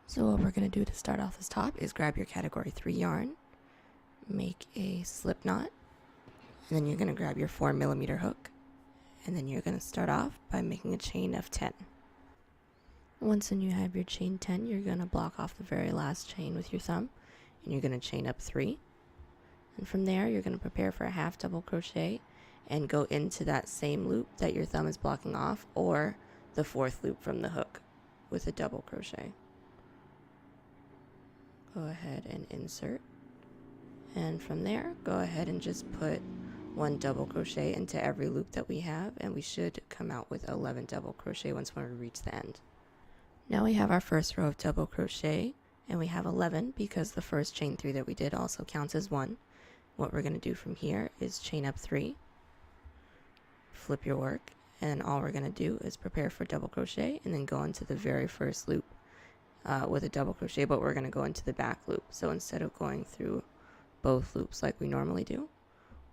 So what we're going to do to start off this top is grab your category 3 yarn, make a slip knot, and then you're going to grab your 4mm hook, and then you're going to start off by making a chain of 10. Once you have your chain 10, you're going to block off the very last chain with your thumb, and you're going to chain up 3. And from there, you're going to prepare for a half double crochet and go into that same loop that your thumb is blocking off, or the 4th loop from the hook with a double crochet. Go ahead and insert, and from there go ahead and just put 1 double crochet into every loop that we have, and we should come out with 11 double crochet when we reach the end. Now we have our first row of double crochet, and we have 11 because the first chain 3 that we did also counts as 1. What we're going to do from here is chain up 3, flip your work, and all we're going to do is prepare for double crochet and then go into the very first loop with a double crochet, but we're going to go into the back loop. So instead of going through both loops like we normally do,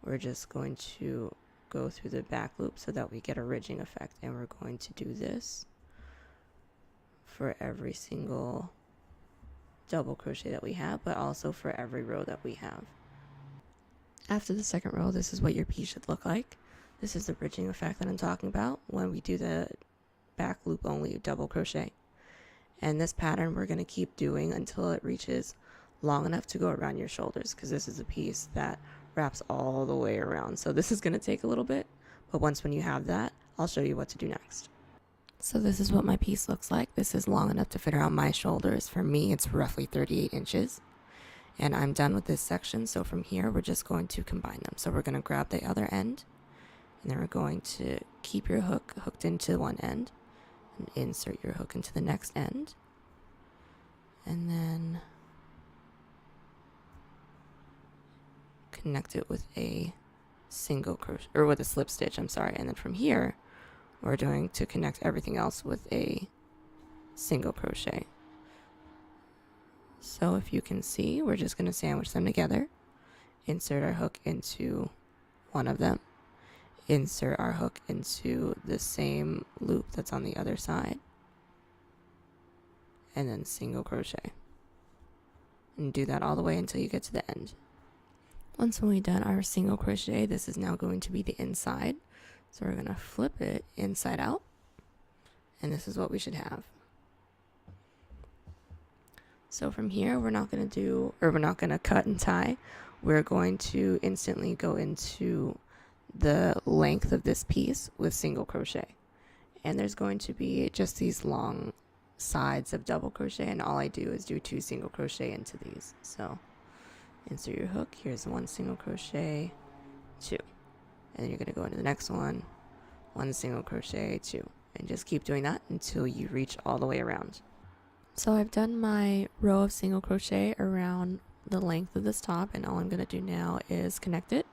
we're just going to go through the back loop so that we get a ridging effect, and we're going to do this for every single double crochet that we have, but also for every row that we have. After the second row, this is what your piece should look like. This is the ridging effect that I'm talking about when we do the back loop only double crochet. And this pattern we're going to keep doing until it reaches long enough to go around your shoulders, because this is a piece that wraps all the way around. So this is going to take a little bit, but when you have that, I'll show you what to do next. So this is what my piece looks like. This is long enough to fit around my shoulders. For me, it's roughly 38 inches. And I'm done with this section, so from here we're just going to combine them. So we're going to grab the other end, and then we're going to keep your hook hooked into one end, and insert your hook into the next end, and then connect it with a single crochet, or with a slip stitch, I'm sorry. And then from here we're going to connect everything else with a single crochet. So if you can see, we're just going to sandwich them together, insert our hook into one of them, insert our hook into the same loop that's on the other side, and then single crochet, and do that all the way until you get to the end. Once we've done our single crochet, this is now going to be the inside, so we're going to flip it inside out, and this is what we should have. So from here, we're not going to cut and tie. We're going to instantly go into the length of this piece with single crochet, and there's going to be just these long sides of double crochet, and all I do is do 2 single crochet into these. So insert your hook, here's 1 single crochet, 2, and then you're going to go into the next one, 1 single crochet, 2, and just keep doing that until you reach all the way around. So I've done my row of single crochet around the length of this top, and all I'm going to do now is connect it.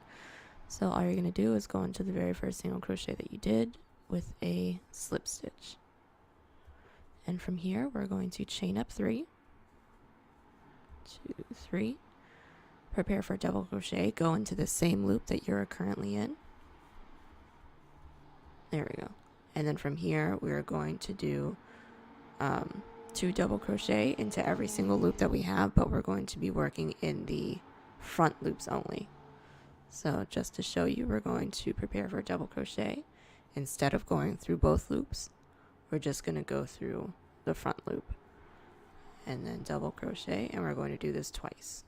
So all you're going to do is go into the very first single crochet that you did with a slip stitch. And from here, we're going to chain up 3, 2, 3, prepare for double crochet, go into the same loop that you're currently in. There we go. And then from here, we're going to do 2 double crochet into every single loop that we have, but we're going to be working in the front loops only. So just to show you, we're going to prepare for double crochet. Instead of going through both loops, we're just going to go through the front loop and then double crochet, and we're going to do this twice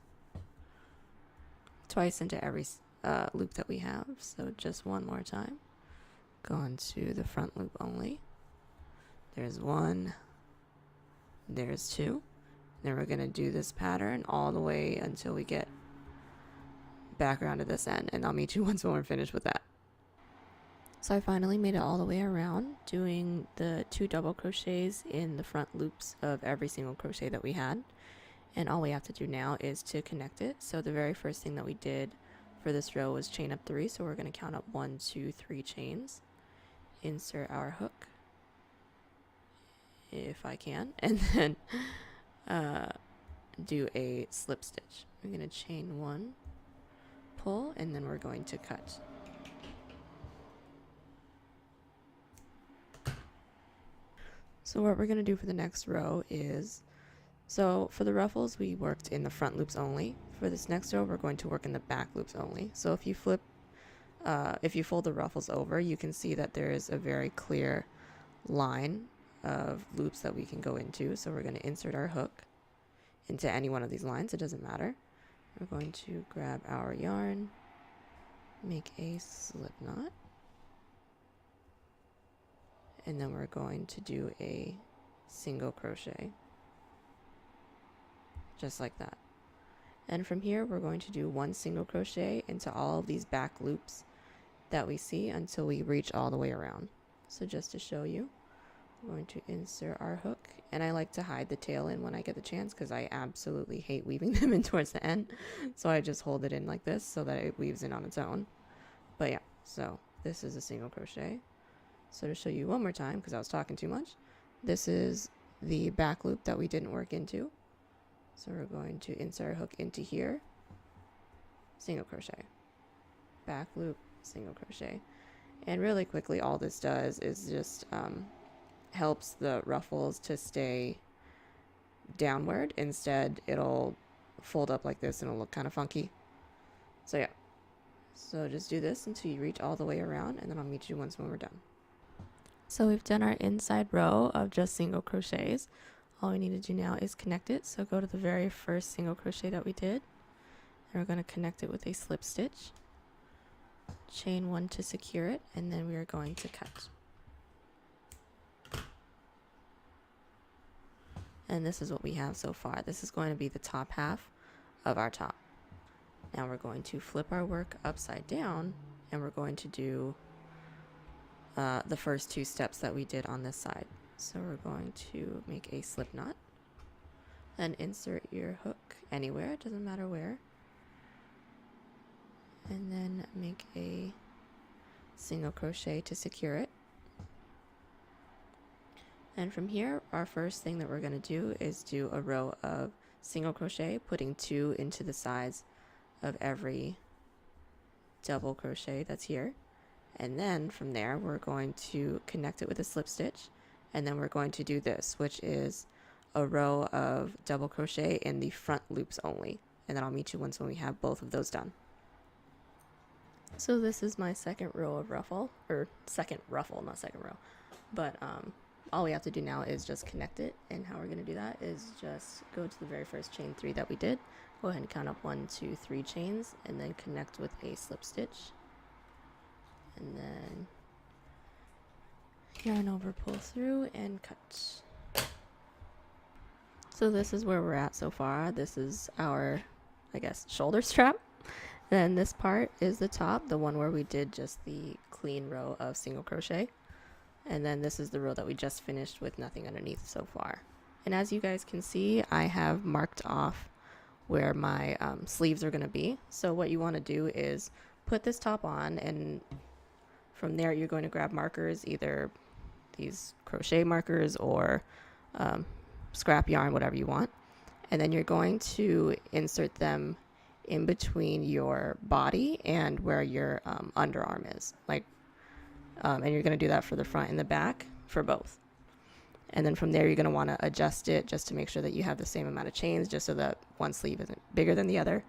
into every loop that we have. So just one more time, go into the front loop only. There's 1, there's 2, then we're going to do this pattern all the way until we get back around to this end, and I'll meet you once when we're finished with that. So I finally made it all the way around, doing the 2 double crochets in the front loops of every single crochet that we had, and all we have to do now is to connect it. So the very first thing that we did for this row was chain up 3, so we're going to count up 1, 2, 3 chains, insert our hook if I can, and then do a slip stitch. We're going to chain 1, pull, and then we're going to cut. So what we're going to do for the next row is So for the ruffles, we worked in the front loops only. For this next row, we're going to work in the back loops only. So if you fold the ruffles over, you can see that there is a very clear line of loops that we can go into. So we're going to insert our hook into any one of these lines. It doesn't matter. We're going to grab our yarn, make a slip knot, and then we're going to do a single crochet, just like that. And from here, we're going to do one single crochet into all of these back loops that we see until we reach all the way around. So just to show you, we're going to insert our hook, and I like to hide the tail in when I get the chance because I absolutely hate weaving them in towards the end. So I just hold it in like this so that it weaves in on its own. But yeah, so this is a single crochet. So to show you one more time, because I was talking too much, this is the back loop that we didn't work into. So we're going to insert our hook into here, single crochet, back loop, single crochet. And really quickly, all this does is just helps the ruffles to stay downward. Instead, it'll fold up like this and it'll look kind of funky. So yeah, so just do this until you reach all the way around, and then I'll meet you once when we're done. So we've done our inside row of just single crochets. All we need to do now is connect it. So go to the very first single crochet that we did, and we're going to connect it with a slip stitch, chain one to secure it, and then we are going to cut. And this is what we have so far. This is going to be the top half of our top. Now we're going to flip our work upside down, and we're going to do the first two steps that we did on this side. So we're going to make a slip knot and insert your hook anywhere, it doesn't matter where, and then make a single crochet to secure it. And from here, our first thing that we're going to do is do a row of single crochet, putting 2 into the sides of every double crochet that's here. And then from there, we're going to connect it with a slip stitch, and then we're going to do this, which is a row of double crochet in the front loops only. And then I'll meet you once when we have both of those done. So this is my second row of ruffle, or second ruffle, not second row. But all we have to do now is just connect it, and how we're going to do that is just go to the very first chain 3 that we did. Go ahead and count up 1, 2, 3 chains, and then connect with a slip stitch. And then yarn over, pull through, and cut. So this is where we're at so far. This is our, I guess, shoulder strap. Then this part is the top, the one where we did just the clean row of single crochet. And then this is the row that we just finished with nothing underneath so far. And as you guys can see, I have marked off where my sleeves are going to be. So what you want to do is put this top on, and from there you're going to grab markers, either these crochet markers or scrap yarn, whatever you want. And then you're going to insert them in between your body and where your underarm is, and you're going to do that for the front and the back for both. And then from there, you're going to want to adjust it just to make sure that you have the same amount of chains, just so that one sleeve isn't bigger than the other.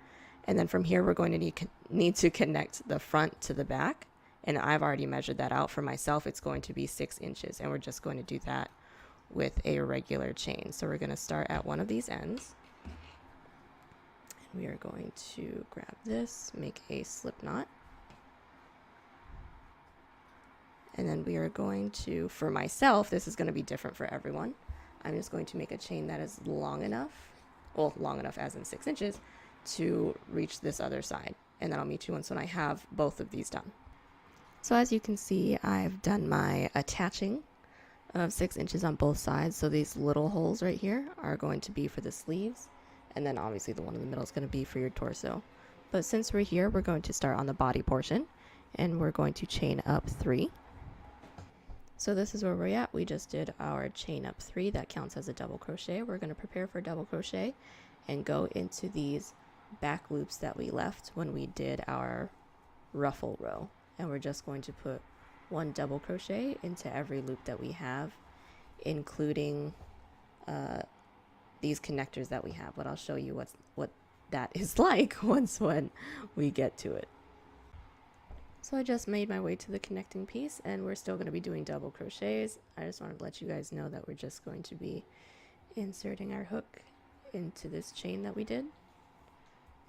And then from here, we're going to need to connect the front to the back. And I've already measured that out for myself. It's going to be 6 inches, and we're just going to do that with a regular chain. So we're going to start at one of these ends. And we are going to grab this, make a slip knot. And then we are going to, for myself, this is going to be different for everyone. I'm just going to make a chain that is long enough, well, long enough as in 6 inches, to reach this other side. And then I'll meet you once when I have both of these done. So as you can see, I've done my attaching of 6 inches on both sides. So these little holes right here are going to be for the sleeves. And then obviously the one in the middle is going to be for your torso. But since we're here, we're going to start on the body portion, and we're going to chain up 3. So this is where we're at. We just did our chain up 3. That counts as a double crochet. We're going to prepare for double crochet and go into these back loops that we left when we did our ruffle row. And we're just going to put 1 double crochet into every loop that we have, including the these connectors that we have, but I'll show you what that is like when we get to it. So I just made my way to the connecting piece, and we're still going to be doing double crochets. I just wanted to let you guys know that we're just going to be inserting our hook into this chain that we did,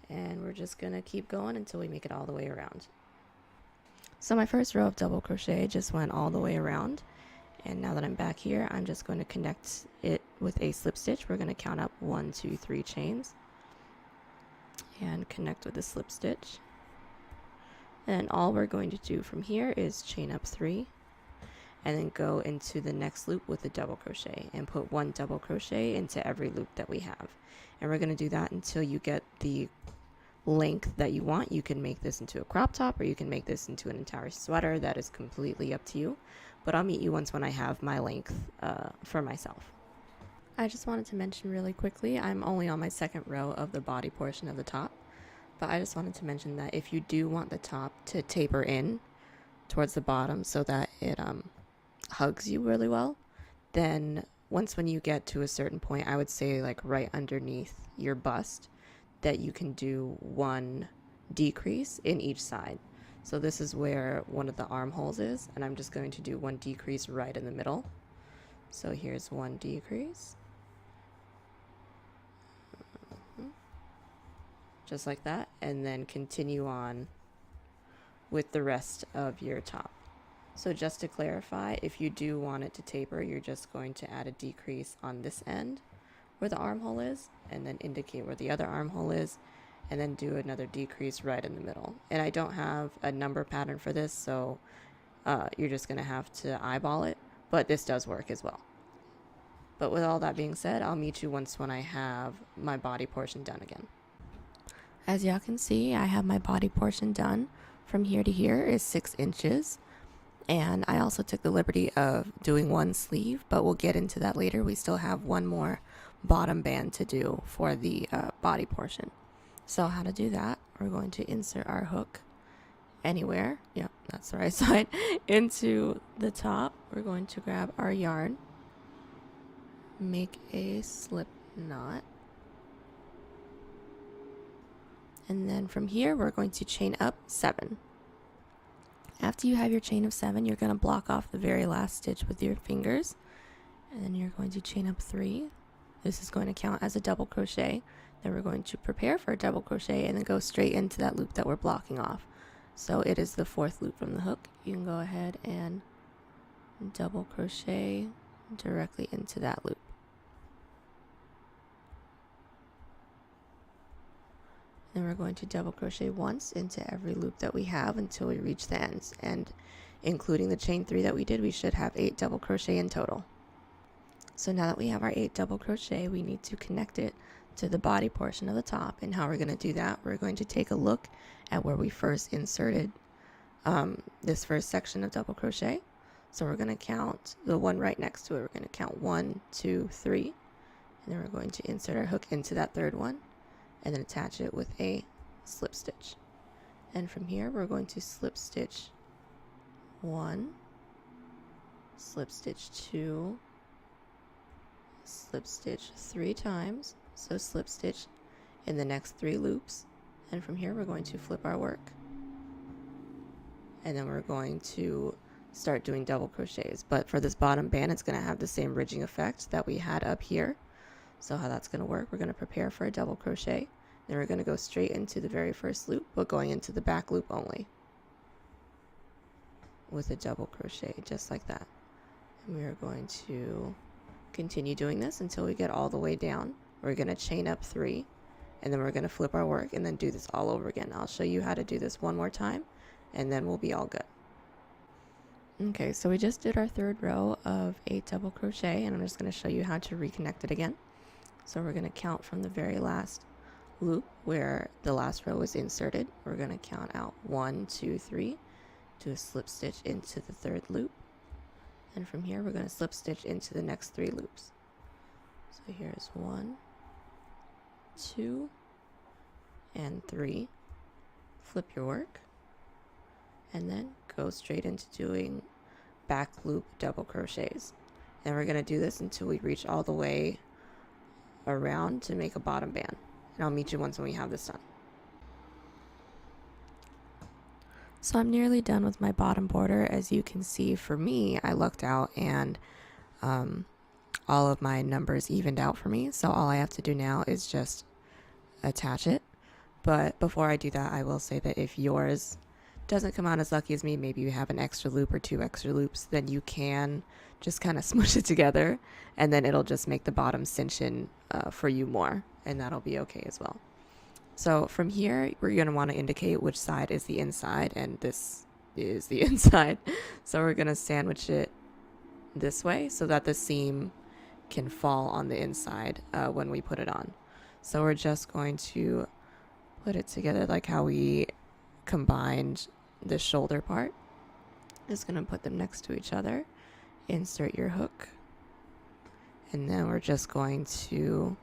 and we're just going to keep going until we make it all the way around. So my first row of double crochet just went all the way around, and now that I'm back here, I'm just going to connect it with a slip stitch. We're going to count up 1, 2, 3 chains and connect with a slip stitch. And all we're going to do from here is chain up 3 and then go into the next loop with a double crochet and put 1 double crochet into every loop that we have. And we're going to do that until you get the length that you want. You can make this into a crop top, or you can make this into an entire sweater. That is completely up to you, but I'll meet you once when I have my length for myself. I just wanted to mention really quickly, I'm only on my second row of the body portion of the top. But I just wanted to mention that if you do want the top to taper in towards the bottom so that it hugs you really well, then when you get to a certain point, I would say like right underneath your bust, that you can do 1 decrease in each side. So this is where one of the armholes is, and I'm just going to do 1 decrease right in the middle. So here's 1 decrease. Just like that, and then continue on with the rest of your top. So just to clarify, if you do want it to taper, you're just going to add a decrease on this end where the armhole is, and then indicate where the other armhole is, and then do another decrease right in the middle. And I don't have a number pattern for this, so you're just going to have to eyeball it, but this does work as well. But with all that being said, I'll meet you when I have my body portion done again. As y'all can see, I have my body portion done. From here to here is 6 inches. And I also took the liberty of doing 1 sleeve, but we'll get into that later. We still have 1 more bottom band to do for the body portion. So how to do that, we're going to insert our hook anywhere. Yep, that's the right side. Into the top, we're going to grab our yarn, make a slip knot. And then from here, we're going to chain up 7. After you have your chain of 7, you're going to block off the very last stitch with your fingers. And then you're going to chain up 3. This is going to count as a double crochet. Then we're going to prepare for a double crochet and then go straight into that loop that we're blocking off. So it is the 4th loop from the hook. You can go ahead and double crochet directly into that loop. Then we're going to double crochet once into every loop that we have until we reach the ends, and including the chain 3 that we did, we should have 8 double crochet in total. So now that we have our 8 double crochet, we need to connect it to the body portion of the top. And how we're going to do that, we're going to take a look at where we first inserted this first section of double crochet. So we're going to count the one right next to it. We're going to count 1, 2, 3, and then we're going to insert our hook into that 3rd one, and then attach it with a slip stitch. And from here, we're going to slip stitch 1, slip stitch 2, slip stitch 3 times, so slip stitch in the next 3 loops, and from here we're going to flip our work, and then we're going to start doing double crochets. But for this bottom band, it's going to have the same ridging effect that we had up here. So how that's going to work, we're going to prepare for a double crochet, then we're going to go straight into the very first loop, but going into the back loop only with a double crochet, just like that. And we are going to continue doing this until we get all the way down. We're going to chain up 3, and then we're going to flip our work and then do this all over again. I'll show you how to do this one more time, and then we'll be all good. Okay, so we just did our 3rd row of 8 double crochet, and I'm just going to show you how to reconnect it again. So we're going to count from the very last loop where the last row was inserted. We're going to count out 1, 2, 3, do a slip stitch into the 3rd loop, and from here we're going to slip stitch into the next 3 loops. So here's 1, 2, and 3. Flip your work, and then go straight into doing back loop double crochets. And we're going to do this until we reach all the way around to make a bottom band. And I'll meet you once when we have this done. So I'm nearly done with my bottom border. As you can see, for me, I lucked out and all of my numbers evened out for me. So all I have to do now is just attach it. But before I do that, I will say that if yours doesn't come out as lucky as me, maybe you have an extra loop or 2 extra loops, then you can just kind of smush it together, and then it'll just make the bottom cinch in for you more, and that'll be okay as well. So from here, we're going to want to indicate which side is the inside, and this is the inside. So we're going to sandwich it this way so that the seam can fall on the inside when we put it on. So we're just going to put it together like how we combined the shoulder part. Just going to put them next to each other, insert your hook, and then we're just going to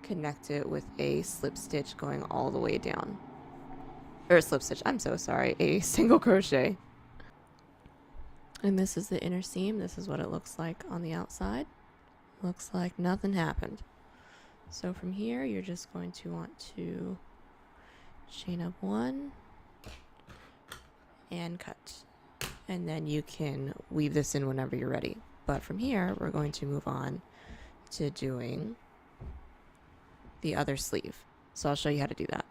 connect it with a slip stitch going all the way down. Or slip stitch, I'm so sorry, a single crochet. And this is the inner seam. This is what it looks like on the outside. Looks like nothing happened. So from here, you're just going to want to chain up 1 and cut. And then you can weave this in whenever you're ready. But from here, we're going to move on to doing the other sleeve. So I'll show you how to do that.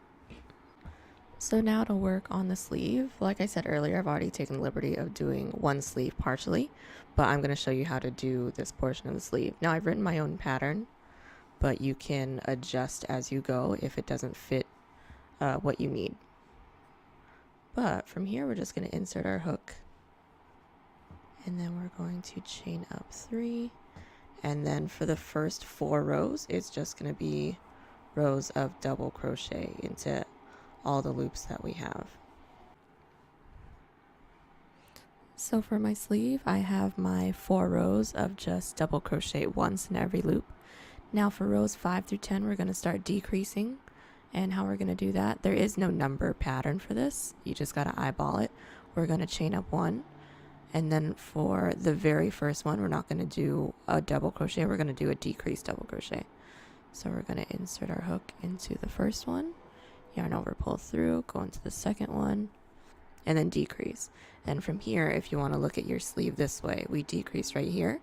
So now to work on the sleeve, like I said earlier, I've already taken the liberty of doing one sleeve partially, but I'm going to show you how to do this portion of the sleeve. Now I've written my own pattern, but you can adjust as you go if it doesn't fit what you need. But from here, we're just going to insert our hook, and then we're going to chain up 3, and then for the first 4 rows, it's just going to be rows of double crochet into all the loops that we have. So for my sleeve, I have my 4 rows of just double crochet once in every loop. Now for rows 5 through 10, we're going to start decreasing. And how we're going to do that, there is no number pattern for this. You just got to eyeball it. We're going to chain up 1. And then for the very first one, we're not going to do a double crochet. We're going to do a decreased double crochet. So we're going to insert our hook into the first one, yarn over, pull through, go into the second one, and then decrease. And from here, if you want to look at your sleeve this way, we decrease right here,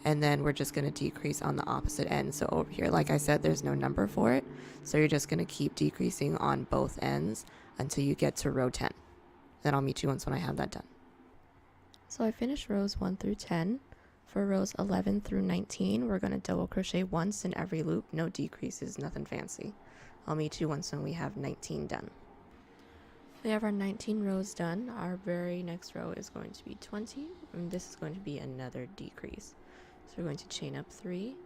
and then we're just going to decrease on the opposite end. So over here, like I said, there's no number for it, so you're just going to keep decreasing on both ends until you get to row 10. Then I'll meet you once when I have that done. So I finished rows 1 through 10. For rows 11 through 19, we're going to double crochet once in every loop, no decreases, nothing fancy. I'll meet you once when we have 19 done. We have our 19 rows done. Our very next row is going to be 20, and this is going to be another decrease. So we're going to chain up 3,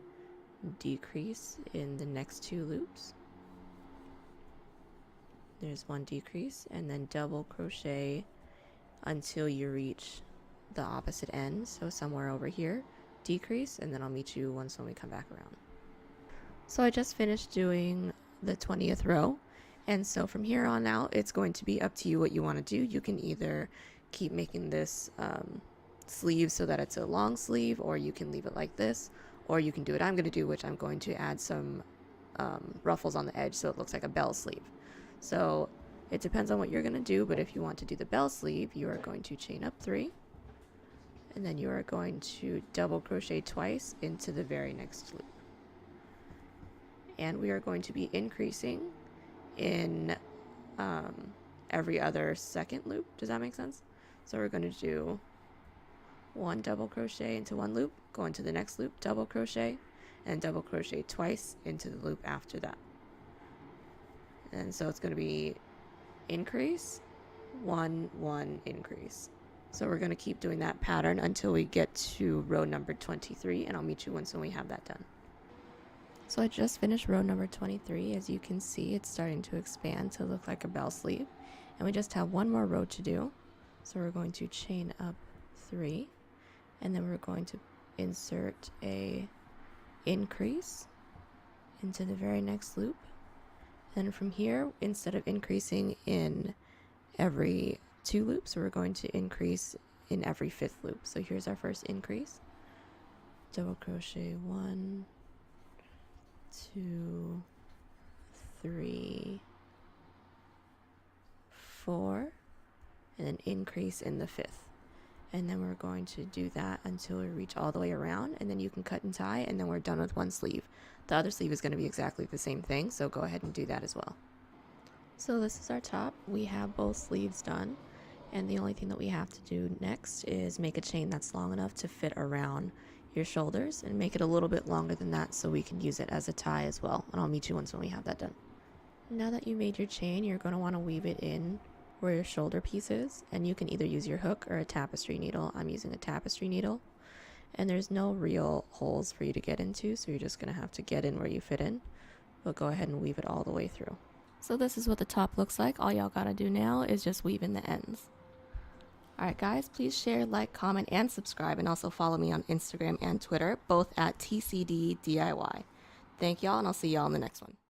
decrease in the next 2 loops. There's 1 decrease, and then double crochet until you reach the opposite end, so somewhere over here, decrease, and then I'll meet you once when we come back around. So I just finished doing the 20th row, and so from here on out, it's going to be up to you what you want to do. You can either keep making this sleeve so that it's a long sleeve, or you can leave it like this, or you can do what I'm going to do, which I'm going to add some ruffles on the edge so it looks like a bell sleeve. So it depends on what you're going to do, but if you want to do the bell sleeve, you are going to chain up 3, and then you are going to double crochet twice into the very next loop. And we are going to be increasing in every other second loop. Does that make sense? So we're going to do 1 double crochet into 1 loop, go into the next loop, double crochet, and double crochet twice into the loop after that. And so it's going to be increase, 1, 1, increase. So we're going to keep doing that pattern until we get to row number 23, and I'll meet you once when we have that done. So I just finished row number 23. As you can see, it's starting to expand to look like a bell sleeve, and we just have 1 more row to do. So we're going to chain up 3, and then we're going to insert a increase into the very next loop. And from here, instead of increasing in every 2 loops, we're going to increase in every 5th loop. So here's our first increase, double crochet 1, 2, 3, 4, and then increase in the 5th. And then we're going to do that until we reach all the way around, and then you can cut and tie, and then we're done with one sleeve. The other sleeve is going to be exactly the same thing, so go ahead and do that as well. So this is our top. We have both sleeves done, and the only thing that we have to do next is make a chain that's long enough to fit around your shoulders, and make it a little bit longer than that so we can use it as a tie as well. And I'll meet you once when we have that done. Now that you made your chain, you're going to want to weave it in where your shoulder piece is, and you can either use your hook or a tapestry needle. I'm using a tapestry needle, and there's no real holes for you to get into, so you're just going to have to get in where you fit in, but go ahead and weave it all the way through. So this is what the top looks like. All y'all gotta do now is just weave in the ends. Alright guys, please share, like, comment, and subscribe, and also follow me on Instagram and Twitter, both at TCDDIY. Thank y'all, and I'll see y'all in the next one.